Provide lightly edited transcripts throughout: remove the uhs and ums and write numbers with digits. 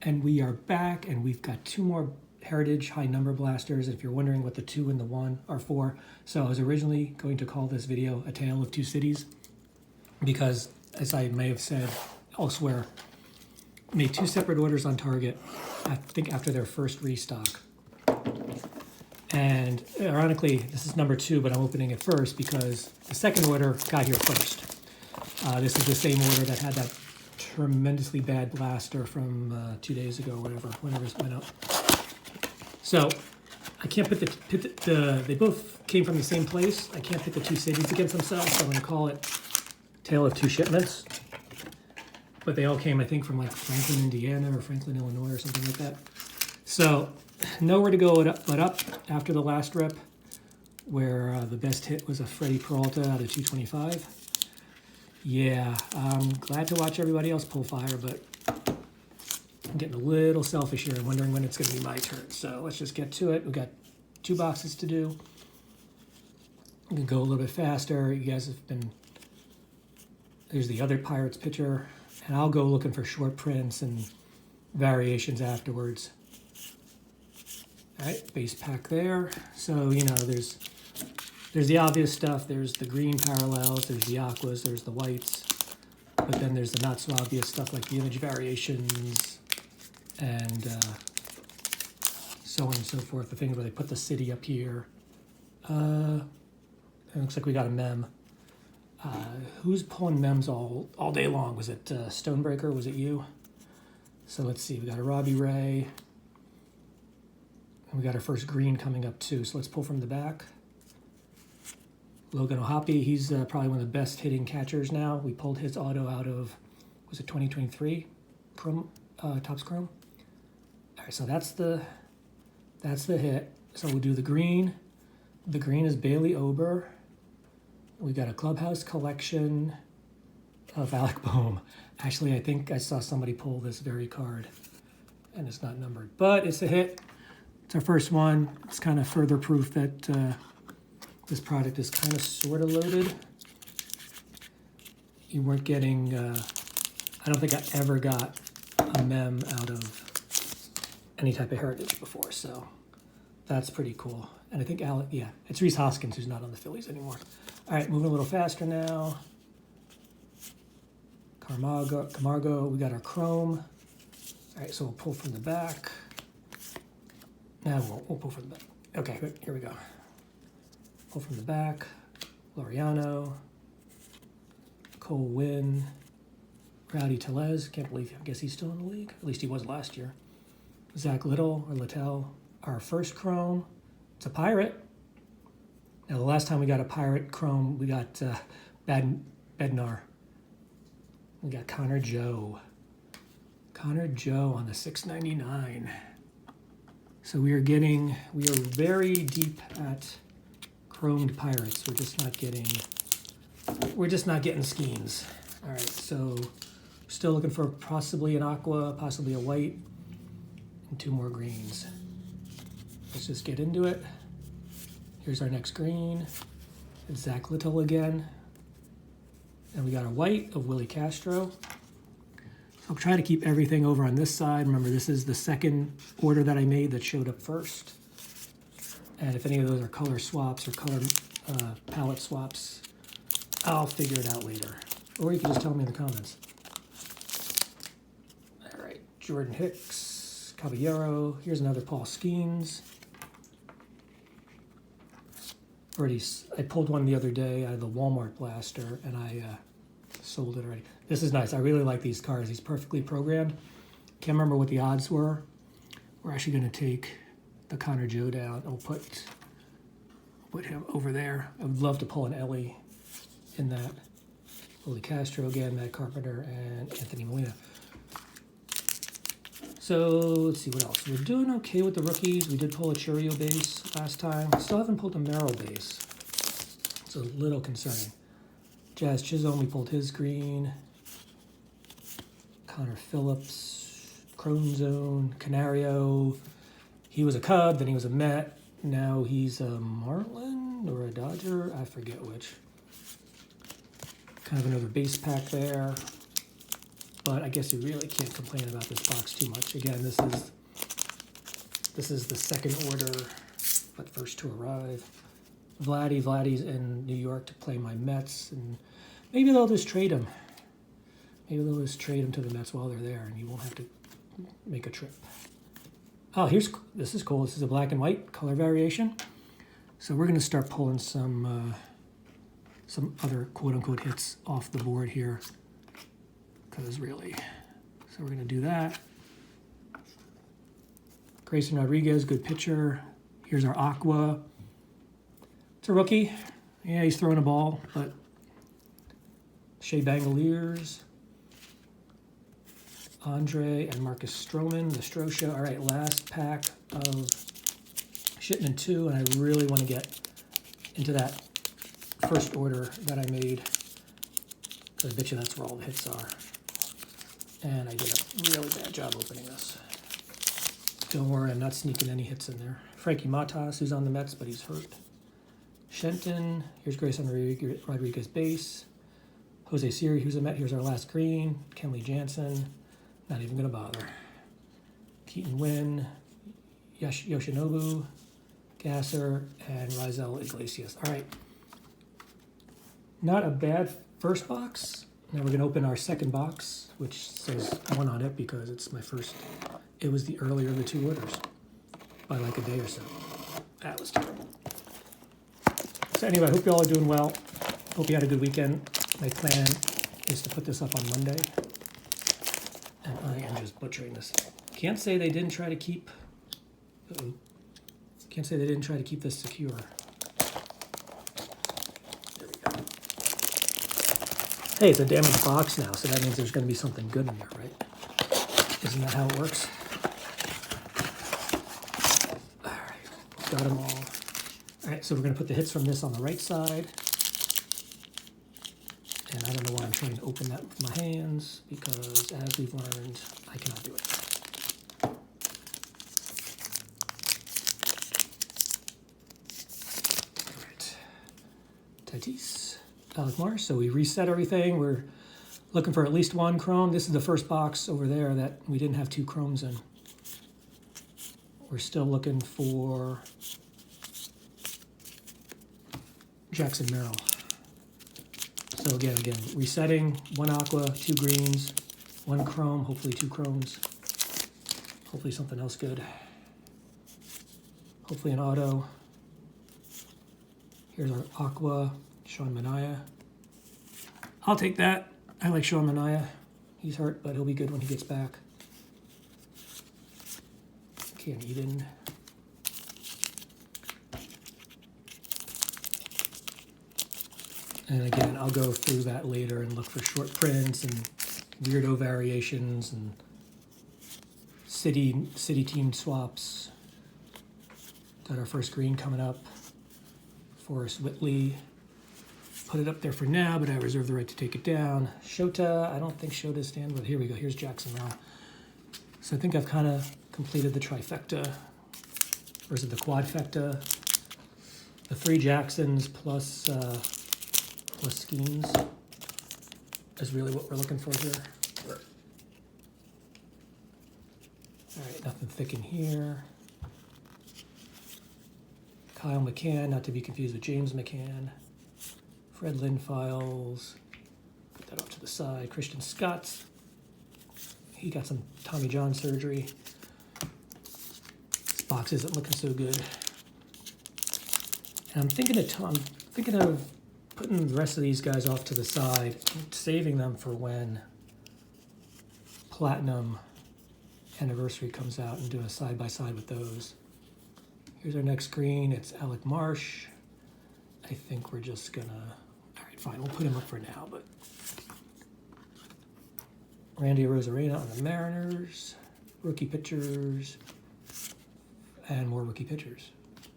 And we are back, and we've got two more Heritage high number blasters. If you're wondering what the 2 and the 1 are for, so I was originally going to call this video A Tale of Two Cities, because as I may have said elsewhere, made 2 separate orders on Target, I think after their first restock. And ironically, this is number 2, but I'm opening it first because the second order got here first. This is the same order that had that tremendously bad blaster from 2 days ago, whenever it went up. So I can't put they both came from the same place. I can't put the 2 cities against themselves, so I'm going to call it Tale of Two Shipments. But they all came, I think, from like Franklin, Indiana, or Franklin, Illinois, or something like that. So nowhere to go but up after the last rep, where the best hit was a Freddie Peralta out of 225. Yeah, I'm glad to watch everybody else pull fire, but I'm getting a little selfish here and wondering when it's going to be my turn. So let's just get to it. We've got 2 boxes to do. We can go a little bit faster. You guys have been... There's the other Pirates pitcher, and I'll go looking for short prints and variations afterwards. All right, base pack there. So, you know, there's the obvious stuff. There's the green parallels, there's the aquas, there's the whites. But then there's the not so obvious stuff like the image variations and so on and so forth. The things where they put the city up here. It looks like we got a mem. Who's pulling mems all day long? Was it Stonebreaker? Was it you? So let's see. We got a Robbie Ray. And we got our first green coming up too. So let's pull from the back. Logan O'Hoppe, he's probably one of the best hitting catchers now. We pulled his auto out of, was it 2023? Chrome, Topps Chrome. All right, so that's the hit. So we'll do the green. The green is Bailey Ober. We got a Clubhouse collection of Alec Bohm. Actually, I think I saw somebody pull this very card, and it's not numbered, but it's a hit. It's our first one. It's kind of further proof that this product is kind of sort of loaded. You weren't getting, I don't think I ever got a mem out of any type of Heritage before, so that's pretty cool. And I think Alec, yeah, it's Rhys Hoskins who's not on the Phillies anymore. All right, moving a little faster now. Camargo, we got our Chrome. All right, so we'll pull from the back. No, we'll pull from the back. Okay, here we go. Pull from the back. Laureano. Cole Winn. Rowdy Tellez. Can't believe, I guess he's still in the league. At least he was last year. Zach Little or Littell. Our first Chrome. It's a Pirate. Now, the last time we got a Pirate Chrome, we got Bednar. We got Connor Joe. Connor Joe on the 699. So we are very deep at chromed Pirates. We're just not getting schemes. All right, so still looking for possibly an aqua, possibly a white, and 2 more greens. Let's just get into it. Here's our next green. It's Zach Little again. And we got a white of Willie Castro. I'll try to keep everything over on this side. Remember, this is the second order that I made that showed up first. And if any of those are color swaps or color palette swaps, I'll figure it out later. Or you can just tell me in the comments. All right, Jordan Hicks, Caballero. Here's another Paul Skeens. I pulled one the other day out of the Walmart blaster, and I sold it already. This is nice. I really like these cards. He's perfectly programmed. Can't remember what the odds were. We're actually going to take the Connor Joe down. I'll put him over there. I would love to pull an Ellie in that. Willie Castro again, Matt Carpenter, and Anthony Molina. So let's see what else. We're doing okay with the rookies. We did pull a Churio base last time. Still haven't pulled a Merrill base. It's a little concerning. Jazz Chisholm, we pulled his green. Connor Phillips, Crone Zone, Canario. He was a Cub, then he was a Met. Now he's a Marlin or a Dodger. I forget which. Kind of another base pack there. but I guess you really can't complain about this box too much. Again, this is the second order, but first to arrive. Vladdy's in New York to play my Mets, and maybe they'll just trade him. Maybe they'll just trade him to the Mets while they're there, and you won't have to make a trip. Oh, this is cool. This is a black and white color variation. So we're going to start pulling some other quote-unquote hits off the board here, because really. So we're going to do that. Grayson Rodriguez, good pitcher. Here's our Aqua. It's a rookie. Yeah, he's throwing a ball, but Shea Bangaliers, Andre and Marcus Stroman, the Strosha. All right, last pack of Shipment 2, and I really want to get into that first order that I made, because I bet you that's where all the hits are. And I did a really bad job opening this. Don't worry, I'm not sneaking any hits in there. Frankie Matas, who's on the Mets, but he's hurt. Shenton, here's Grayson Rodriguez base. Jose Siri, who's a Met, here's our last green. Kenley Jansen, not even gonna bother. Keaton Wynn, Yoshinobu, Gasser, and Rizal Iglesias. All right, not a bad first box. Now we're gonna open our second box, which says 1 on it because it's my first. It was the earlier of the 2 orders by like a day or so. That was terrible. So anyway, I hope you all are doing well. Hope you had a good weekend. My plan is to put this up on Monday. And I am just butchering this. Can't say they didn't try to keep... Can't say they didn't try to keep this secure. There we go. Hey, it's a damaged box now, so that means there's going to be something good in there, right? Isn't that how it works? All right, got them all. All right, so we're going to put the hits from this on the right side. And I don't know why I'm trying to open that with my hands, because as we've learned, I cannot do it. All right. Tatis, Alec Marsh. So we reset everything. We're looking for at least 1 chrome. This is the first box over there that we didn't have 2 chromes in. We're still looking for Jackson Merrill. So again, resetting, 1 aqua, 2 greens, 1 chrome, hopefully 2 chromes. Hopefully something else good. Hopefully an auto. Here's our aqua, Sean Manaea. I'll take that. I like Sean Manaea. He's hurt, but he'll be good when he gets back. Cam Eden. And again, I'll go through that later and look for short prints and weirdo variations and city team swaps. Got our first green coming up. Forrest Whitley. Put it up there for now, but I reserve the right to take it down. Shota, I don't think Shota's stand with. Here we go, here's Jackson Merrill. So I think I've kind of completed the trifecta, or is it the quadfecta? The 3 Jacksons plus schemes is really what we're looking for here. All right, nothing thick in here. Kyle McCann, not to be confused with James McCann. Fred Lynn files. Put that off to the side. Christian Scott. He got some Tommy John surgery. This box isn't looking so good. And I'm thinking of putting the rest of these guys off to the side, saving them for when Platinum Anniversary comes out and doing a side-by-side with those. Here's our next green. It's Alec Marsh. I think we're just gonna... All right, fine. We'll put him up for now, but... Randy Arozarena on the Mariners. Rookie pitchers. And more rookie pitchers.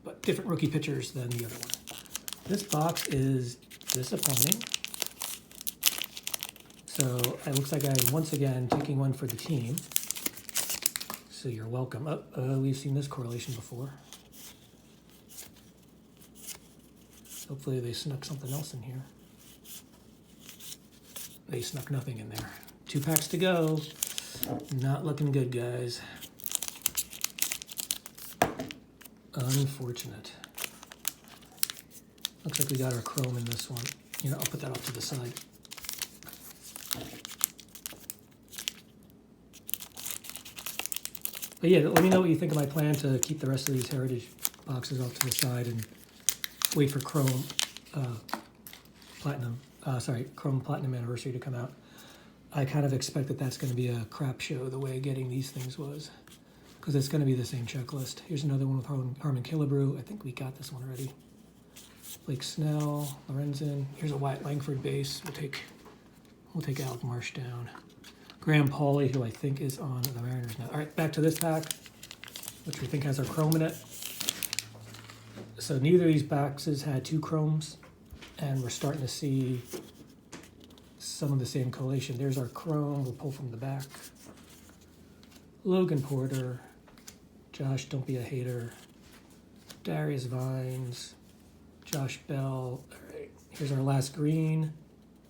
But different rookie pitchers than the other one. This box is disappointing. So it looks like I'm once again taking one for the team. So you're welcome. We've seen this correlation before. Hopefully they snuck something else in here. They snuck nothing in there. 2 packs to go. Not looking good, guys. Unfortunate. Looks like we got our chrome in this one. You know, I'll put that off to the side. But yeah, let me know what you think of my plan to keep the rest of these heritage boxes off to the side and wait for Chrome Chrome Platinum Anniversary to come out. I kind of expect that that's going to be a crap show the way getting these things was, because it's going to be the same checklist. Here's another one with Harmon Killebrew. I think we got this one already. Blake Snell, Lorenzen. Here's a Wyatt Langford base. We'll take Alec Marsh down. Graham Pauley, who I think is on the Mariners now. All right, back to this pack, which we think has our chrome in it. So neither of these boxes had 2 chromes, and we're starting to see some of the same collation. There's our chrome. We'll pull from the back. Logan Porter, Josh, don't be a hater. Darius Vines, Josh Bell. All right, here's our last green,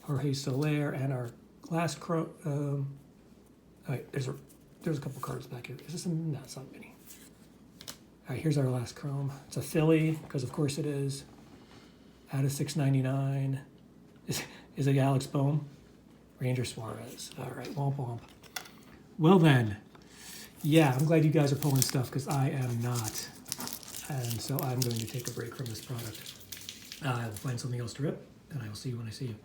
Jorge Soler, and our last chrome. All right, there's a couple cards back here. Is this some? No, it's not many. All right, here's our last chrome. It's a Philly, because of course it is. Out of 699. Is it Alex Bohm? Ranger Suarez. All right, womp womp. Well then, yeah, I'm glad you guys are pulling stuff, because I am not. And so I'm going to take a break from this product. I will find something else to rip, and I will see you when I see you.